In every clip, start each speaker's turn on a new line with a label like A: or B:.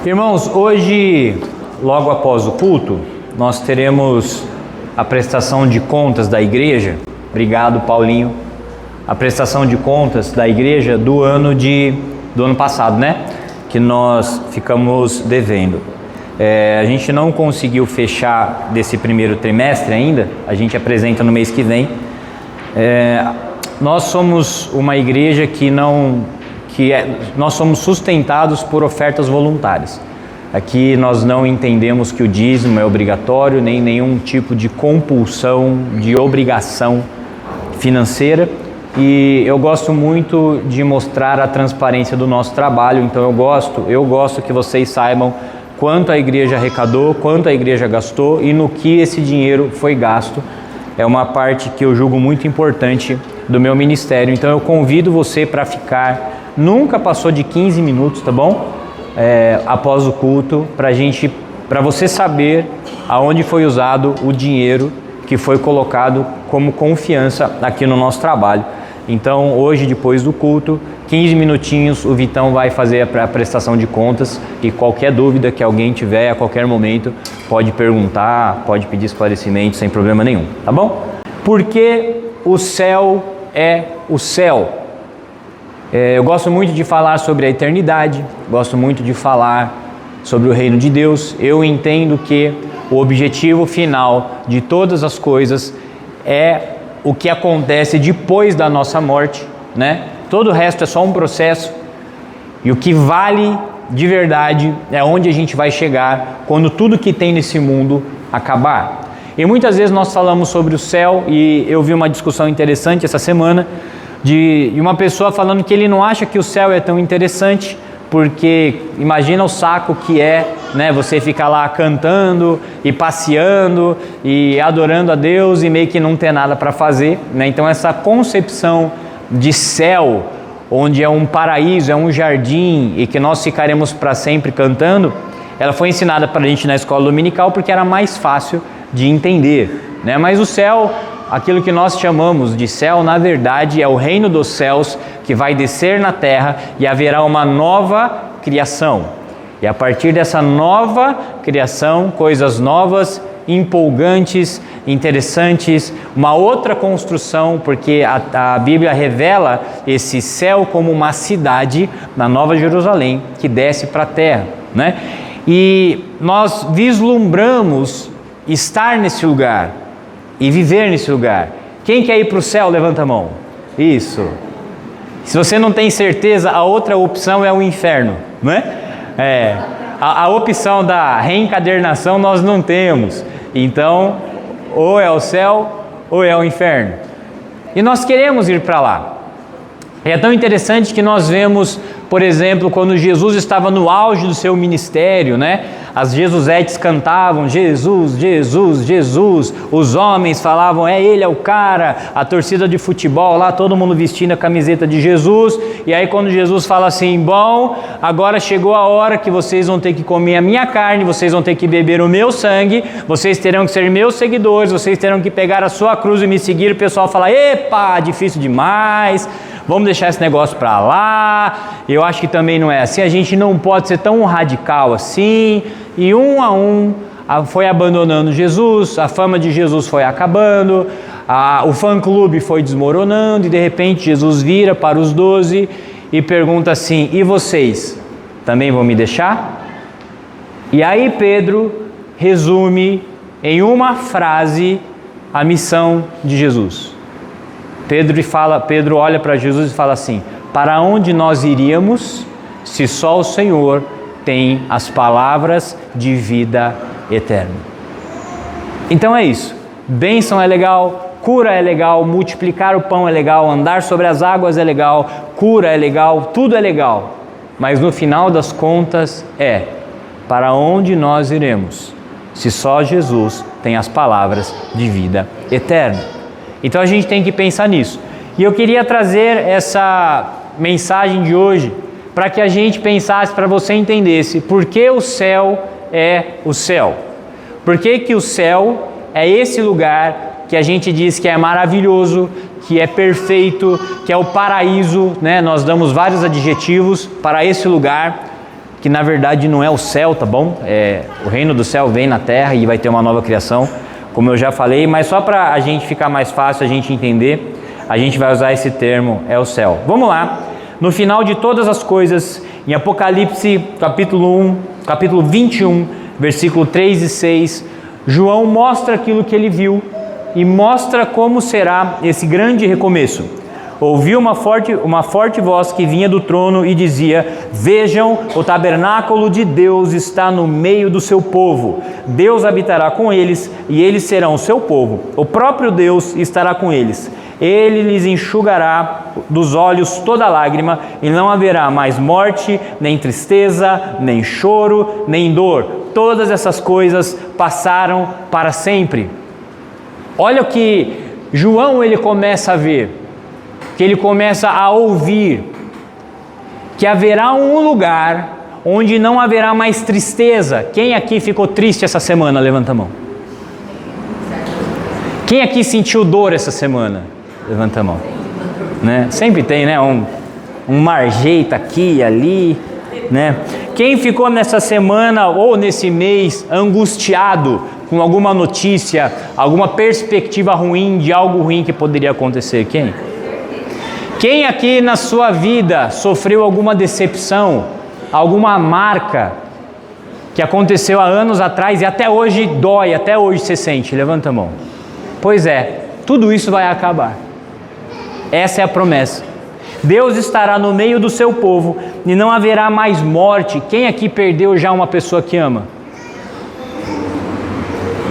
A: Irmãos, hoje, logo após o culto, nós teremos a prestação de contas da igreja. Obrigado, Paulinho. A prestação de contas da igreja do ano passado, né? Que nós ficamos devendo. A gente não conseguiu fechar desse primeiro trimestre ainda. A gente apresenta no mês que vem. Nós somos uma igreja nós somos sustentados por ofertas voluntárias. Aqui nós não entendemos que o dízimo é obrigatório, nem nenhum tipo de compulsão, de obrigação financeira. E eu gosto muito de mostrar a transparência do nosso trabalho, então eu gosto que vocês saibam quanto a igreja arrecadou, quanto a igreja gastou e no que esse dinheiro foi gasto. É uma parte que eu julgo muito importante do meu ministério, então eu convido você para ficar, nunca passou de 15 minutos, tá bom? Após o culto, para você saber aonde foi usado o dinheiro que foi colocado como confiança aqui no nosso trabalho. Então hoje, depois do culto, 15 minutinhos, o Vitão vai fazer a prestação de contas e qualquer dúvida que alguém tiver a qualquer momento pode perguntar, pode pedir esclarecimento sem problema nenhum, tá bom? Porque o céu é o céu. Eu gosto muito de falar sobre a eternidade, gosto muito de falar sobre o reino de Deus. Eu entendo que o objetivo final de todas as coisas é o que acontece depois da nossa morte, né? Todo o resto é só um processo, e o que vale de verdade é onde a gente vai chegar quando tudo que tem nesse mundo acabar. E muitas vezes nós falamos sobre o céu, e eu vi uma discussão interessante essa semana de uma pessoa falando que ele não acha que o céu é tão interessante, porque imagina o saco que é, né, você ficar lá cantando e passeando e adorando a Deus e meio que não ter nada para fazer, né? Então essa concepção de céu, onde é um paraíso, é um jardim e que nós ficaremos para sempre cantando, ela foi ensinada para a gente na escola dominical porque era mais fácil de entender, né? Mas o céu, aquilo que nós chamamos de céu, na verdade é o reino dos céus que vai descer na terra e haverá uma nova criação. E a partir dessa nova criação, coisas novas, empolgantes, interessantes, uma outra construção, porque a Bíblia revela esse céu como uma cidade na Nova Jerusalém que desce para a terra, né? E nós vislumbramos estar nesse lugar e viver nesse lugar. Quem quer ir para o céu, levanta a mão. Isso. Se você não tem certeza, a outra opção é o inferno, não é? A opção da reencarnação nós não temos. Então, ou é o céu ou é o inferno. E nós queremos ir para lá. É tão interessante que nós vemos, por exemplo, quando Jesus estava no auge do seu ministério, né? As Jesusetes cantavam Jesus, Jesus, Jesus. Os homens falavam, ele é o cara. A torcida de futebol lá, todo mundo vestindo a camiseta de Jesus. E aí quando Jesus fala assim, bom, agora chegou a hora que vocês vão ter que comer a minha carne, vocês vão ter que beber o meu sangue, vocês terão que ser meus seguidores, vocês terão que pegar a sua cruz e me seguir. O pessoal fala, epa, difícil demais. Vamos deixar esse negócio para lá. Eu acho que também não é assim. A gente não pode ser tão radical assim. E um a um foi abandonando Jesus, a fama de Jesus foi acabando, o fã-clube foi desmoronando e de repente Jesus vira para os 12 e pergunta assim, e vocês também vão me deixar? E aí Pedro resume em uma frase a missão de Jesus. Pedro olha para Jesus e fala assim, para onde nós iríamos se só o Senhor tem as palavras de vida eterna? Então é isso, bênção é legal, cura é legal, multiplicar o pão é legal, andar sobre as águas é legal, cura é legal, tudo é legal, mas no final das contas para onde nós iremos se só Jesus tem as palavras de vida eterna? Então a gente tem que pensar nisso. E eu queria trazer essa mensagem de hoje para que a gente pensasse, para você entendesse por que o céu é o céu. Por que o céu é esse lugar que a gente diz que é maravilhoso, que é perfeito, que é o paraíso, né? Nós damos vários adjetivos para esse lugar. que na verdade não é o céu, tá bom? O reino do céu vem na terra e vai ter uma nova criação, como eu já falei, mas só para a gente ficar mais fácil, a gente entender, a gente vai usar esse termo, é o céu. Vamos lá, no final de todas as coisas, em Apocalipse capítulo 21, versículo 3 e 6, João mostra aquilo que ele viu e mostra como será esse grande recomeço. Ouvi uma forte voz que vinha do trono e dizia: vejam, o tabernáculo de Deus está no meio do seu povo. Deus habitará com eles e eles serão o seu povo. O próprio Deus estará com eles. Ele lhes enxugará dos olhos toda lágrima e não haverá mais morte, nem tristeza, nem choro, nem dor. Todas essas coisas passaram para sempre. Olha o que João ele começa a ver, que ele começa a ouvir, que haverá um lugar onde não haverá mais tristeza. Quem aqui ficou triste essa semana? Levanta a mão. Quem aqui sentiu dor essa semana? Levanta a mão. Né? Sempre tem, né? Um marjeita aqui e ali, né? Quem ficou nessa semana ou nesse mês angustiado com alguma notícia, alguma perspectiva ruim de algo ruim que poderia acontecer? Quem? Quem aqui na sua vida sofreu alguma decepção, alguma marca que aconteceu há anos atrás e até hoje dói, até hoje você sente? Levanta a mão. Pois é, tudo isso vai acabar. Essa é a promessa. Deus estará no meio do seu povo e não haverá mais morte. Quem aqui perdeu já uma pessoa que ama?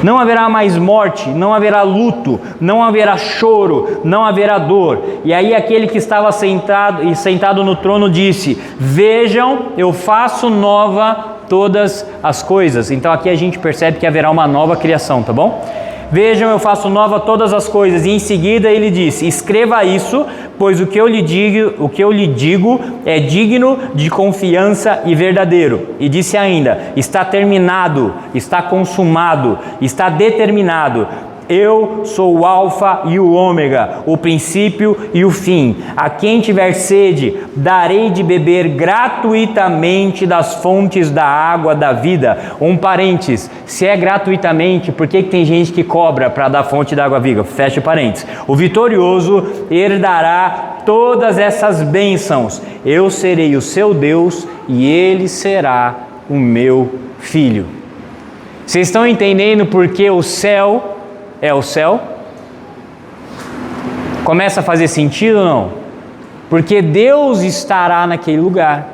A: Não haverá mais morte, não haverá luto, não haverá choro, não haverá dor. E aí aquele que estava sentado no trono disse: vejam, eu faço nova todas as coisas. Então aqui a gente percebe que haverá uma nova criação, tá bom? Vejam, eu faço nova todas as coisas. E em seguida ele disse: escreva isso, pois o que eu lhe digo é digno de confiança e verdadeiro. E disse ainda: está terminado, está consumado, está determinado. Eu sou o Alfa e o Ômega, o princípio e o fim. A quem tiver sede, darei de beber gratuitamente das fontes da água da vida. Um parênteses, se é gratuitamente, por que tem gente que cobra para dar fonte da água viva? Fecha parênteses. O vitorioso herdará todas essas bênçãos. Eu serei o seu Deus e ele será o meu filho. Vocês estão entendendo por que o céu é o céu? Começa a fazer sentido ou não? Porque Deus estará naquele lugar.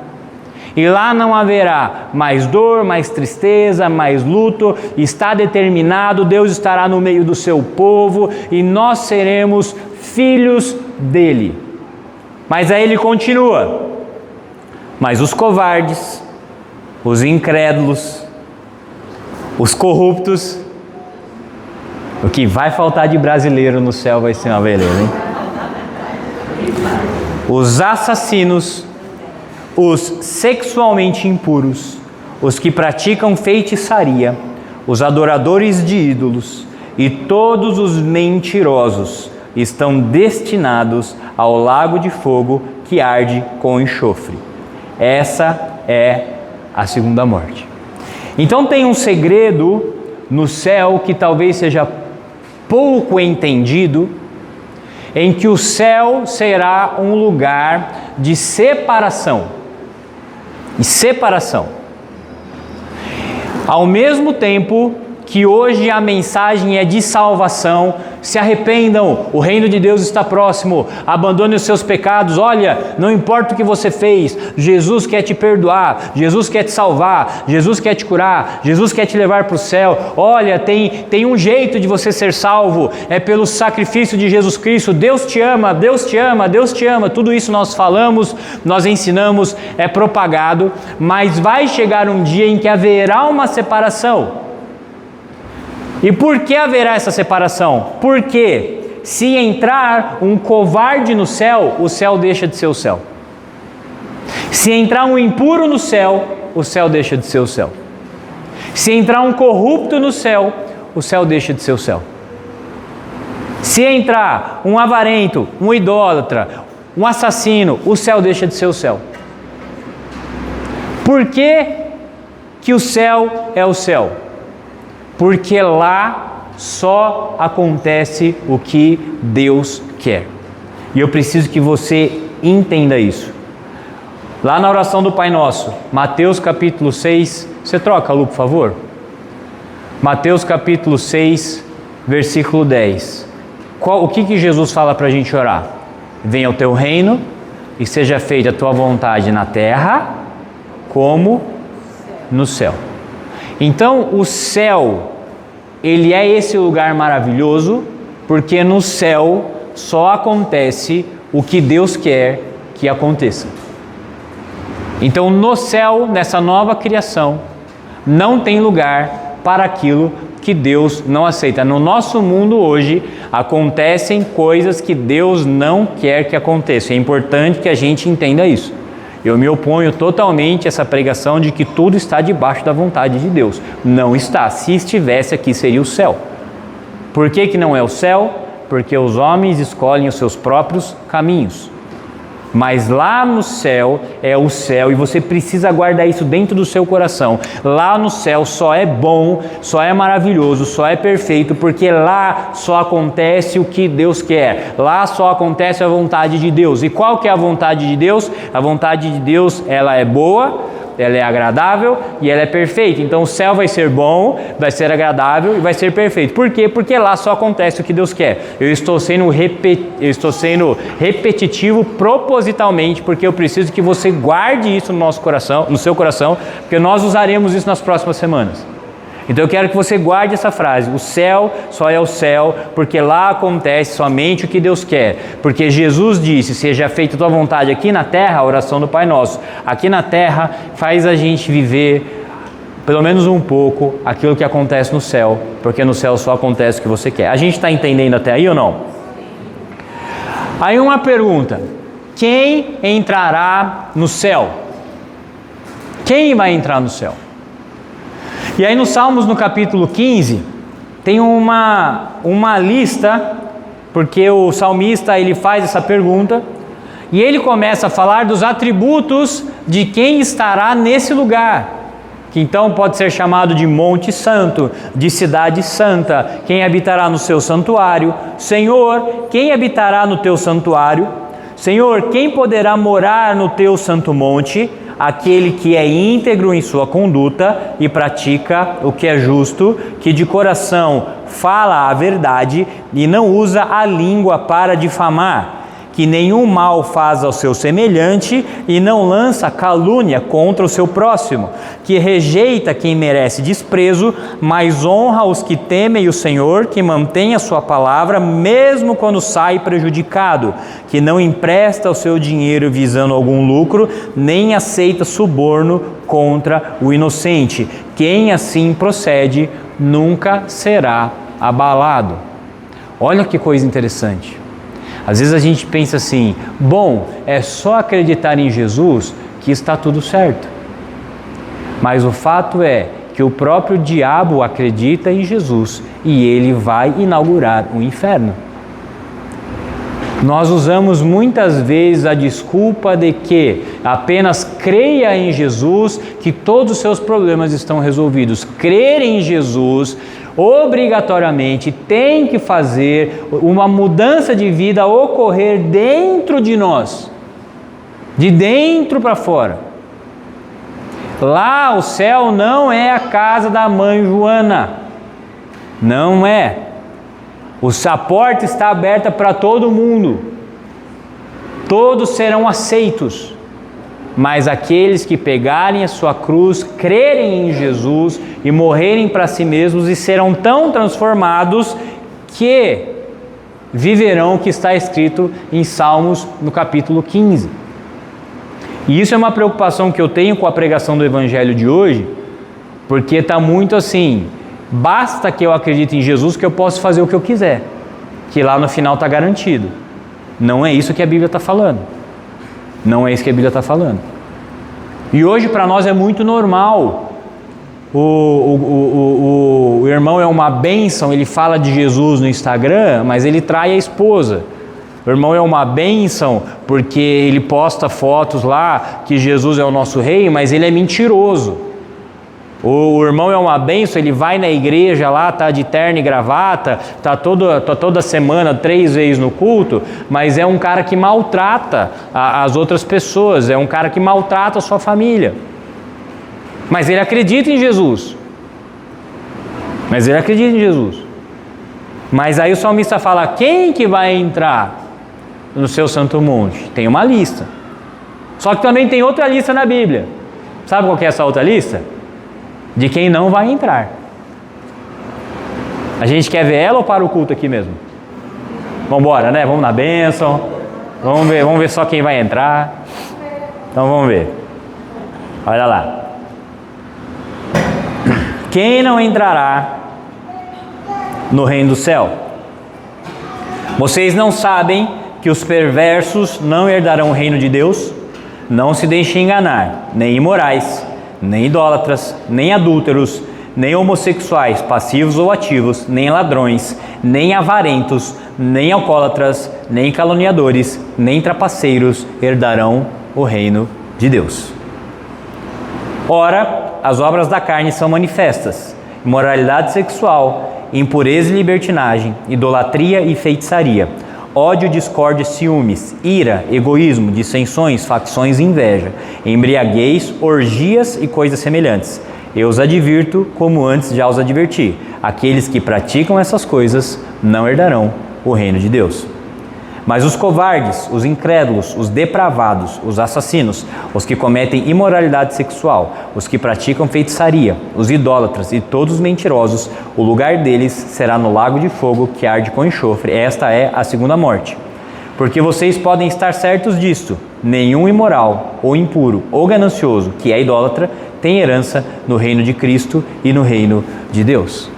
A: E lá não haverá mais dor, mais tristeza, mais luto. Está determinado, Deus estará no meio do seu povo e nós seremos filhos dele. Mas aí ele continua: mas os covardes, os incrédulos, os corruptos, o que vai faltar de brasileiro no céu vai ser uma beleza, hein? Os assassinos, os sexualmente impuros, os que praticam feitiçaria, os adoradores de ídolos e todos os mentirosos estão destinados ao lago de fogo que arde com enxofre. Essa é a segunda morte. Então tem um segredo no céu que talvez seja pouco entendido, em que o céu será um lugar de separação. E separação. Ao mesmo tempo que hoje a mensagem é de salvação, se arrependam, o reino de Deus está próximo, abandone os seus pecados, olha, não importa o que você fez, Jesus quer te perdoar, Jesus quer te salvar, Jesus quer te curar, Jesus quer te levar para o céu, olha, tem um jeito de você ser salvo, é pelo sacrifício de Jesus Cristo, Deus te ama, Deus te ama, Deus te ama, tudo isso nós falamos, nós ensinamos, é propagado, mas vai chegar um dia em que haverá uma separação. E por que haverá essa separação? Porque se entrar um covarde no céu, o céu deixa de ser o céu. Se entrar um impuro no céu, o céu deixa de ser o céu. Se entrar um corrupto no céu, o céu deixa de ser o céu. Se entrar um avarento, um idólatra, um assassino, o céu deixa de ser o céu. Por que o céu é o céu? Porque lá só acontece o que Deus quer. E eu preciso que você entenda isso. Lá na oração do Pai Nosso, Mateus capítulo 6, você troca, Lu, por favor? Mateus capítulo 6, versículo 10. O que Jesus fala para a gente orar? Venha o teu reino e seja feita a tua vontade na terra como no céu. Então o céu, ele é esse lugar maravilhoso, porque no céu só acontece o que Deus quer que aconteça. Então no céu, nessa nova criação, não tem lugar para aquilo que Deus não aceita. No nosso mundo hoje, acontecem coisas que Deus não quer que aconteçam. É importante que a gente entenda isso. Eu me oponho totalmente a essa pregação de que tudo está debaixo da vontade de Deus. Não está. Se estivesse aqui, seria o céu. Por que não é o céu? Porque os homens escolhem os seus próprios caminhos. Mas lá no céu é o céu, e você precisa guardar isso dentro do seu coração. Lá no céu só é bom, só é maravilhoso, só é perfeito, porque lá só acontece o que Deus quer. Lá só acontece a vontade de Deus. E qual que é a vontade de Deus? A vontade de Deus, ela é boa, ela é agradável e ela é perfeita. Então o céu vai ser bom, vai ser agradável e vai ser perfeito. Por quê? Porque lá só acontece o que Deus quer. Eu estou sendo repetitivo propositalmente, porque eu preciso que você guarde isso no nosso coração, no seu coração, porque nós usaremos isso nas próximas semanas. Então eu quero que você guarde essa frase: o céu só é o céu, porque lá acontece somente o que Deus quer. Porque Jesus disse: seja feita a tua vontade aqui na terra, a oração do Pai Nosso. Aqui na terra faz a gente viver, pelo menos um pouco, aquilo que acontece no céu, porque no céu só acontece o que você quer. A gente está entendendo até aí ou não? Aí uma pergunta: quem entrará no céu? Quem vai entrar no céu? E aí no Salmos, no capítulo 15, tem uma lista, porque o salmista ele faz essa pergunta, e ele começa a falar dos atributos de quem estará nesse lugar, que então pode ser chamado de Monte Santo, de Cidade Santa, quem habitará no seu santuário. Senhor, quem habitará no teu santuário? Senhor, quem poderá morar no teu santo monte? Aquele que é íntegro em sua conduta e pratica o que é justo, que de coração fala a verdade e não usa a língua para difamar, que nenhum mal faz ao seu semelhante e não lança calúnia contra o seu próximo, que rejeita quem merece desprezo, mas honra os que temem o Senhor, que mantém a sua palavra mesmo quando sai prejudicado, que não empresta o seu dinheiro visando algum lucro, nem aceita suborno contra o inocente. Quem assim procede nunca será abalado. Olha que coisa interessante. Às vezes a gente pensa assim: bom, é só acreditar em Jesus que está tudo certo. Mas o fato é que o próprio diabo acredita em Jesus e ele vai inaugurar o inferno. Nós usamos muitas vezes a desculpa de que apenas creia em Jesus que todos os seus problemas estão resolvidos. Crer em Jesus obrigatoriamente tem que fazer uma mudança de vida ocorrer dentro de nós, de dentro para fora. Lá o céu não é a casa da mãe Joana, não é. A porta está aberta para todo mundo, todos serão aceitos, mas aqueles que pegarem a sua cruz, crerem em Jesus e morrerem para si mesmos e serão tão transformados que viverão o que está escrito em Salmos no capítulo 15. E isso é uma preocupação que eu tenho com a pregação do Evangelho de hoje, porque está muito assim: basta que eu acredite em Jesus que eu posso fazer o que eu quiser, que lá no final está garantido. Não é isso que a Bíblia está falando. Não é isso que a Bíblia está falando. E hoje para nós é muito normal. O irmão é uma bênção, ele fala de Jesus no Instagram, mas ele trai a esposa. O irmão é uma bênção porque ele posta fotos lá que Jesus é o nosso rei, mas ele é mentiroso. O irmão é uma bênção, ele vai na igreja lá, tá de terno e gravata, tá toda semana, 3 vezes no culto, mas é um cara que maltrata as outras pessoas, é um cara que maltrata a sua família. Mas ele acredita em Jesus. Mas aí o salmista fala, quem que vai entrar no seu santo monte? Tem uma lista. Só que também tem outra lista na Bíblia. Sabe qual que é essa outra lista? De quem não vai entrar. A gente quer ver ela ou para o culto aqui mesmo? Vamos embora, né? Vamos na bênção. Vamos ver só quem vai entrar. Então vamos ver. Olha lá. Quem não entrará no reino do céu? Vocês não sabem que os perversos não herdarão o reino de Deus? Não se deixem enganar, nem imorais, nem idólatras, nem adúlteros, nem homossexuais, passivos ou ativos, nem ladrões, nem avarentos, nem alcoólatras, nem caluniadores, nem trapaceiros herdarão o reino de Deus. Ora, as obras da carne são manifestas: imoralidade sexual, impureza e libertinagem, idolatria e feitiçaria, ódio, discórdia, ciúmes, ira, egoísmo, dissensões, facções e inveja, embriaguez, orgias e coisas semelhantes. Eu os advirto, como antes já os adverti: aqueles que praticam essas coisas não herdarão o reino de Deus. Mas os covardes, os incrédulos, os depravados, os assassinos, os que cometem imoralidade sexual, os que praticam feitiçaria, os idólatras e todos os mentirosos, o lugar deles será no lago de fogo que arde com enxofre. Esta é a segunda morte. Porque vocês podem estar certos disto: nenhum imoral, ou impuro, ou ganancioso, que é idólatra, tem herança no reino de Cristo e no reino de Deus.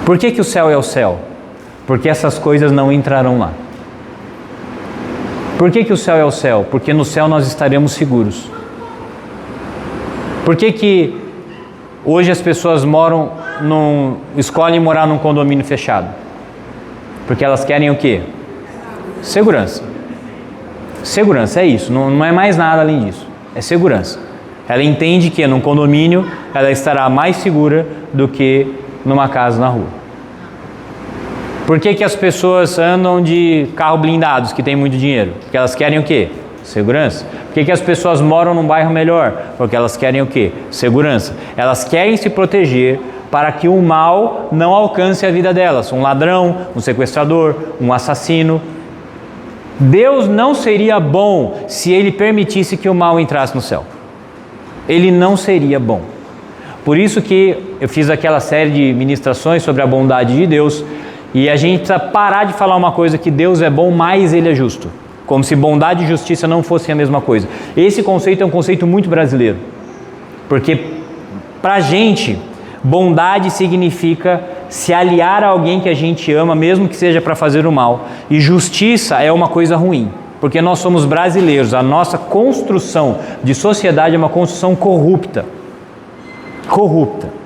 A: Por que o céu é o céu? Porque essas coisas não entrarão lá. Por que o céu é o céu? Porque no céu nós estaremos seguros. Por que hoje as pessoas escolhem morar num condomínio fechado? Porque elas querem o quê? Segurança. Segurança, é isso. Não é mais nada além disso. É segurança. Ela entende que num condomínio ela estará mais segura do que numa casa na rua. Por que as pessoas andam de carro blindados, que tem muito dinheiro? Porque elas querem o quê? Segurança. Por que as pessoas moram num bairro melhor? Porque elas querem o quê? Segurança. Elas querem se proteger para que o mal não alcance a vida delas. Um ladrão, um sequestrador, um assassino. Deus não seria bom se Ele permitisse que o mal entrasse no céu. Ele não seria bom. Por isso que eu fiz aquela série de ministrações sobre a bondade de Deus. E a gente precisa parar de falar uma coisa, que Deus é bom, mas Ele é justo. Como se bondade e justiça não fossem a mesma coisa. Esse conceito é um conceito muito brasileiro. Porque pra gente, bondade significa se aliar a alguém que a gente ama, mesmo que seja para fazer o mal. E justiça é uma coisa ruim. Porque nós somos brasileiros, a nossa construção de sociedade é uma construção corrupta. Corrupta.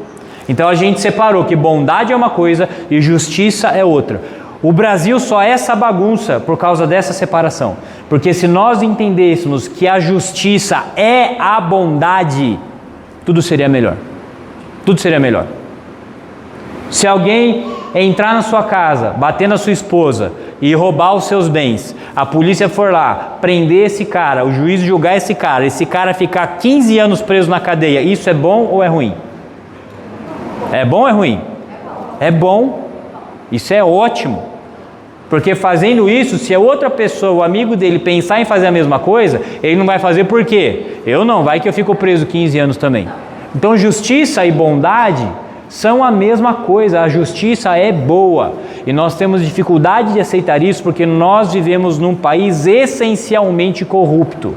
A: Então a gente separou que bondade é uma coisa e justiça é outra. O Brasil só é essa bagunça por causa dessa separação. Porque se nós entendêssemos que a justiça é a bondade, tudo seria melhor. Tudo seria melhor. Se alguém entrar na sua casa, bater na sua esposa e roubar os seus bens, a polícia for lá, prender esse cara, o juiz julgar esse cara ficar 15 anos preso na cadeia, isso é bom ou é ruim? É bom ou é ruim? É bom. Isso é ótimo. Porque fazendo isso, se a outra pessoa, o amigo dele, pensar em fazer a mesma coisa, ele não vai fazer. Por quê? Eu não, vai que eu fico preso 15 anos também. Então justiça e bondade são a mesma coisa. A justiça é boa. E nós temos dificuldade de aceitar isso porque nós vivemos num país essencialmente corrupto.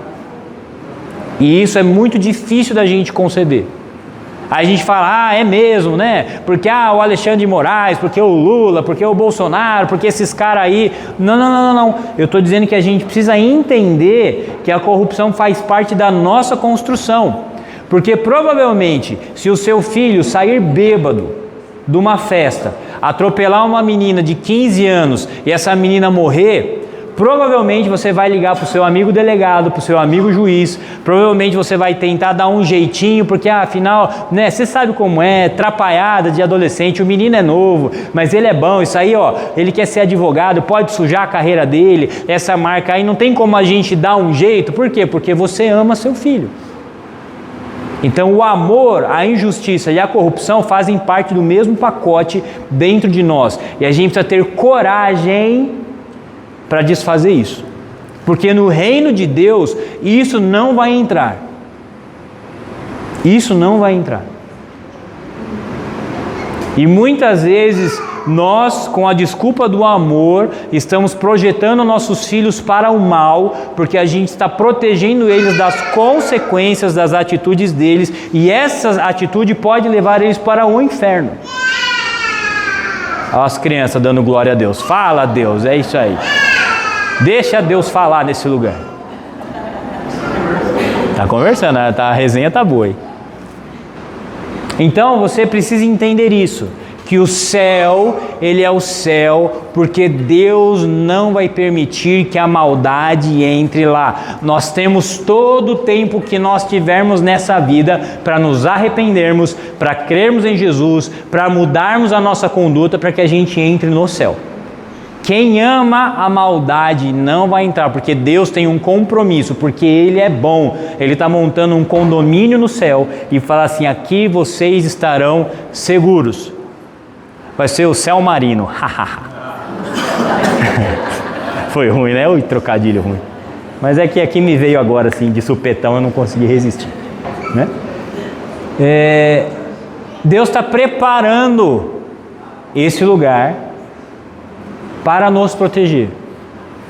A: E isso é muito difícil da gente conceder. Aí a gente fala, é mesmo, né? Porque o Alexandre de Moraes, porque o Lula, porque o Bolsonaro, porque esses caras aí. Não. Eu estou dizendo que a gente precisa entender que a corrupção faz parte da nossa construção. Porque provavelmente, se o seu filho sair bêbado de uma festa, atropelar uma menina de 15 anos e essa menina morrer, provavelmente você vai ligar para o seu amigo delegado, para o seu amigo juiz, provavelmente você vai tentar dar um jeitinho, porque afinal, né, você sabe como é, atrapalhada de adolescente, o menino é novo, mas ele é bom, isso aí, ó, ele quer ser advogado, pode sujar a carreira dele, essa marca aí, não tem como a gente dar um jeito, por quê? Porque você ama seu filho. Então o amor, a injustiça e a corrupção fazem parte do mesmo pacote dentro de nós, e a gente precisa ter coragem para desfazer isso, porque no reino de Deus isso não vai entrar, isso não vai entrar. E muitas vezes nós, com a desculpa do amor, estamos projetando nossos filhos para o mal, porque a gente está protegendo eles das consequências das atitudes deles, e essa atitude pode levar eles para o inferno. Olha as crianças dando glória a Deus. Fala, Deus, é isso aí. Deixa Deus falar nesse lugar. Tá conversando, a resenha tá boa aí. Então você precisa entender isso, que o céu, ele é o céu, porque Deus não vai permitir que a maldade entre lá. Nós temos todo o tempo que nós tivermos nessa vida para nos arrependermos, para crermos em Jesus, para mudarmos a nossa conduta, para que a gente entre no céu. Quem ama a maldade não vai entrar, porque Deus tem um compromisso, porque Ele é bom. Ele está montando um condomínio no céu e fala assim, aqui vocês estarão seguros. Vai ser o céu marino. Foi ruim, né? Oi, trocadilho ruim. Mas é que aqui me veio agora assim, de supetão, eu não consegui resistir, né? Deus está preparando esse lugar para nos proteger,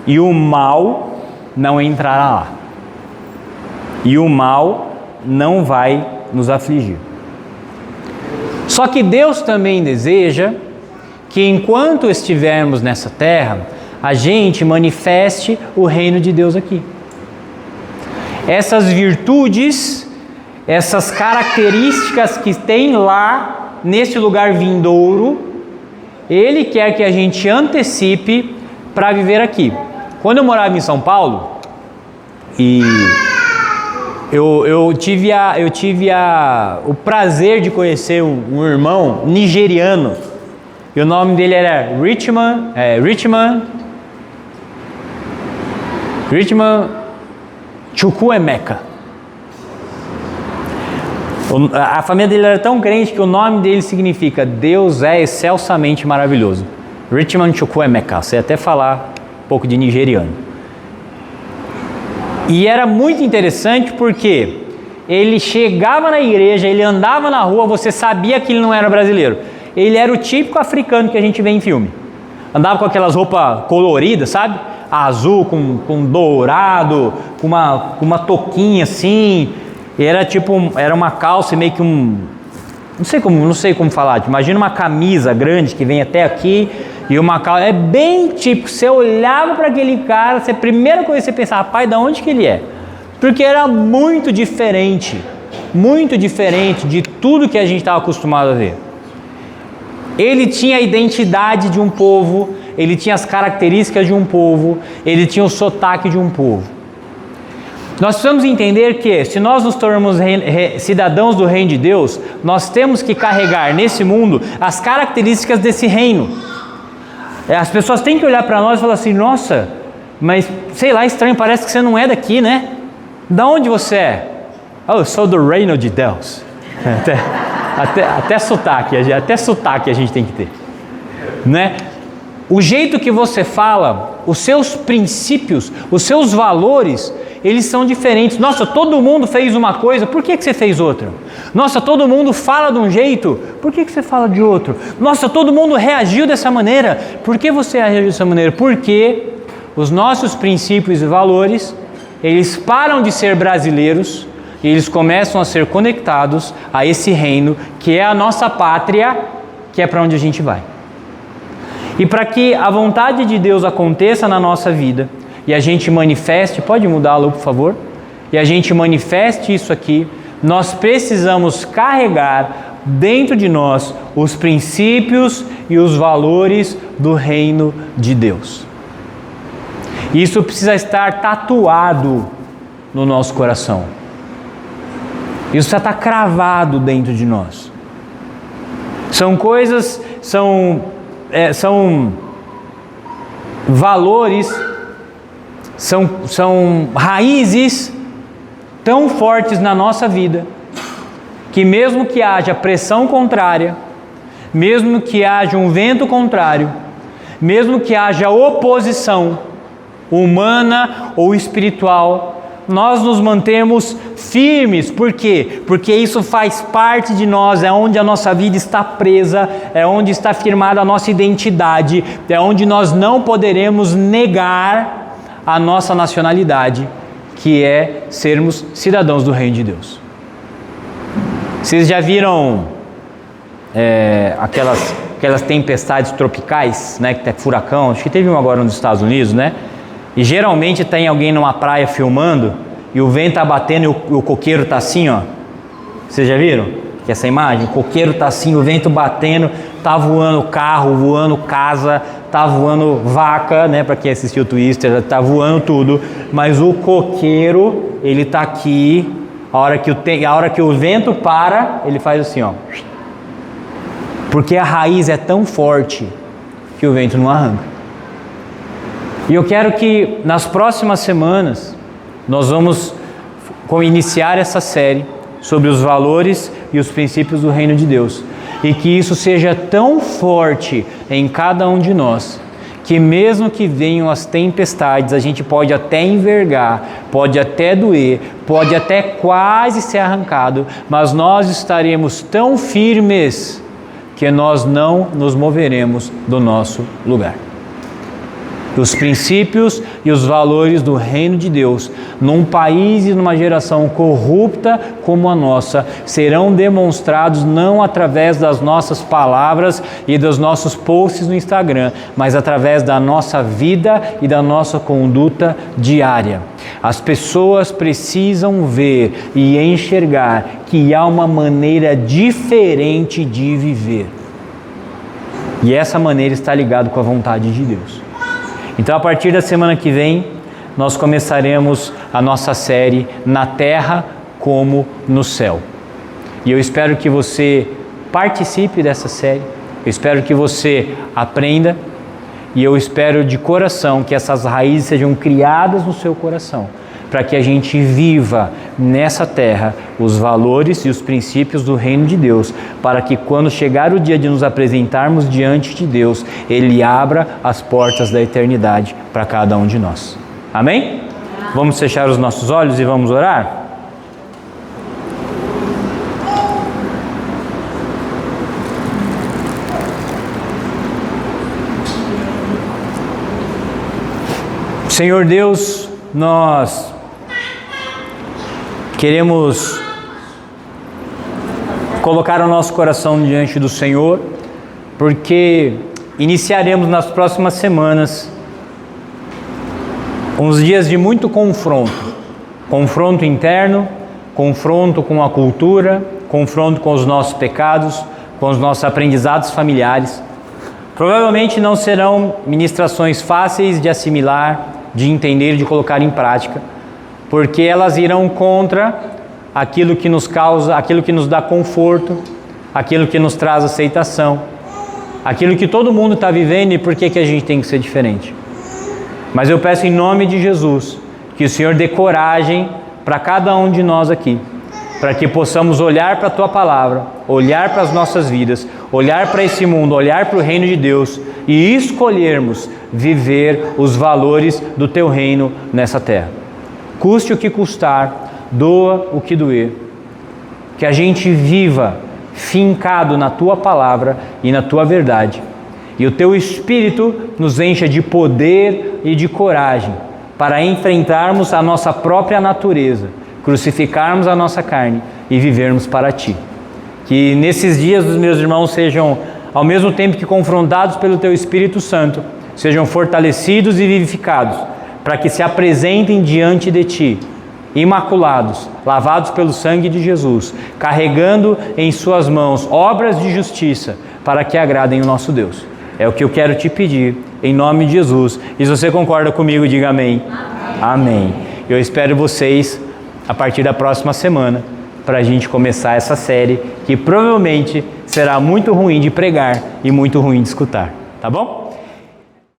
A: e o mal não entrará lá, e o mal não vai nos afligir. Só que Deus também deseja que enquanto estivermos nessa terra, a gente manifeste o reino de Deus aqui. Essas virtudes, essas características que tem lá nesse lugar vindouro, Ele quer que a gente antecipe para viver aqui. Quando eu morava em São Paulo, e eu tive o prazer de conhecer um irmão nigeriano, e o nome dele era Richmond Chukwuemeka. A família dele era tão crente que o nome dele significa Deus é excelsamente maravilhoso. Richmond Chukwuemeka, sei até falar um pouco de nigeriano. E era muito interessante porque ele chegava na igreja, ele andava na rua, você sabia que ele não era brasileiro. Ele era o típico africano que a gente vê em filme. Andava com aquelas roupas coloridas, sabe? Azul com dourado, com uma touquinha assim. Era uma calça e meio que não sei como falar. Imagina uma camisa grande que vem até aqui e uma calça. É bem típico. Você olhava para aquele cara, a primeira coisa que você pensava, rapaz, de onde que ele é? Porque era muito diferente de tudo que a gente estava acostumado a ver. Ele tinha a identidade de um povo, ele tinha as características de um povo, ele tinha o sotaque de um povo. Nós precisamos entender que, se nós nos tornamos cidadãos do reino de Deus, nós temos que carregar nesse mundo as características desse reino. As pessoas têm que olhar para nós e falar assim, nossa, mas sei lá, estranho, parece que você não é daqui, né? Da onde você é? Oh, eu sou do reino de Deus. Até sotaque a gente tem que ter, né? O jeito que você fala, os seus princípios, os seus valores, eles são diferentes. Nossa, todo mundo fez uma coisa, por que você fez outra? Nossa, todo mundo fala de um jeito, por que você fala de outro? Nossa, todo mundo reagiu dessa maneira, por que você reagiu dessa maneira? Porque os nossos princípios e valores, eles param de ser brasileiros e eles começam a ser conectados a esse reino que é a nossa pátria, que é para onde a gente vai. E para que a vontade de Deus aconteça na nossa vida e a gente manifeste, pode mudá-lo por favor? E a gente manifeste isso aqui, nós precisamos carregar dentro de nós os princípios e os valores do reino de Deus. Isso precisa estar tatuado no nosso coração. Isso já está cravado dentro de nós. São coisas, são valores, são raízes tão fortes na nossa vida, que mesmo que haja pressão contrária, mesmo que haja um vento contrário, mesmo que haja oposição humana ou espiritual, nós nos mantemos firmes. Por quê? Porque isso faz parte de nós, é onde a nossa vida está presa, é onde está firmada a nossa identidade, é onde nós não poderemos negar a nossa nacionalidade, que é sermos cidadãos do Reino de Deus. Vocês já viram aquelas tempestades tropicais, né, que tem furacão? Acho que teve um agora nos Estados Unidos, né? E geralmente tem alguém numa praia filmando e o vento está batendo e o coqueiro está assim, ó. Vocês já viram essa imagem? O coqueiro está assim, o vento batendo, está voando carro, voando casa, está voando vaca, né? Para quem assistiu o Twister, está voando tudo. Mas o coqueiro, ele está aqui. A hora que o vento para, ele faz assim, ó. Porque a raiz é tão forte que o vento não arranca. E eu quero que nas próximas semanas nós vamos iniciar essa série sobre os valores e os princípios do reino de Deus. E que isso seja tão forte em cada um de nós, que mesmo que venham as tempestades, a gente pode até envergar, pode até doer, pode até quase ser arrancado, mas nós estaremos tão firmes que nós não nos moveremos do nosso lugar. Os princípios e os valores do reino de Deus, num país e numa geração corrupta como a nossa, serão demonstrados não através das nossas palavras e dos nossos posts no Instagram, mas através da nossa vida e da nossa conduta diária. As pessoas precisam ver e enxergar que há uma maneira diferente de viver. E essa maneira está ligada com a vontade de Deus. Então, a partir da semana que vem, nós começaremos a nossa série Na Terra como no Céu. E eu espero que você participe dessa série, eu espero que você aprenda, e eu espero de coração que essas raízes sejam criadas no seu coração, para que a gente viva nessa terra os valores e os princípios do reino de Deus, para que quando chegar o dia de nos apresentarmos diante de Deus, Ele abra as portas da eternidade para cada um de nós. Amém? Vamos fechar os nossos olhos e vamos orar? Senhor Deus, nós queremos colocar o nosso coração diante do Senhor, porque iniciaremos nas próximas semanas uns dias de muito confronto interno, confronto com a cultura, confronto com os nossos pecados, com os nossos aprendizados familiares. Provavelmente não serão ministrações fáceis de assimilar, de entender e de colocar em prática, porque elas irão contra aquilo que nos causa, aquilo que nos dá conforto, aquilo que nos traz aceitação, aquilo que todo mundo está vivendo e por que a gente tem que ser diferente. Mas eu peço em nome de Jesus que o Senhor dê coragem para cada um de nós aqui, para que possamos olhar para a Tua Palavra, olhar para as nossas vidas, olhar para esse mundo, olhar para o reino de Deus e escolhermos viver os valores do Teu reino nessa terra. Custe o que custar, doa o que doer, que a gente viva fincado na Tua Palavra e na Tua verdade, e o Teu Espírito nos encha de poder e de coragem para enfrentarmos a nossa própria natureza, crucificarmos a nossa carne e vivermos para Ti. Que nesses dias os meus irmãos sejam, ao mesmo tempo que confrontados pelo Teu Espírito Santo, sejam fortalecidos e vivificados, para que se apresentem diante de Ti imaculados, lavados pelo sangue de Jesus, carregando em suas mãos obras de justiça para que agradem o nosso Deus. É o que eu quero te pedir, em nome de Jesus. E se você concorda comigo, diga amém. Amém. Eu espero vocês a partir da próxima semana para a gente começar essa série que provavelmente será muito ruim de pregar e muito ruim de escutar. Tá bom?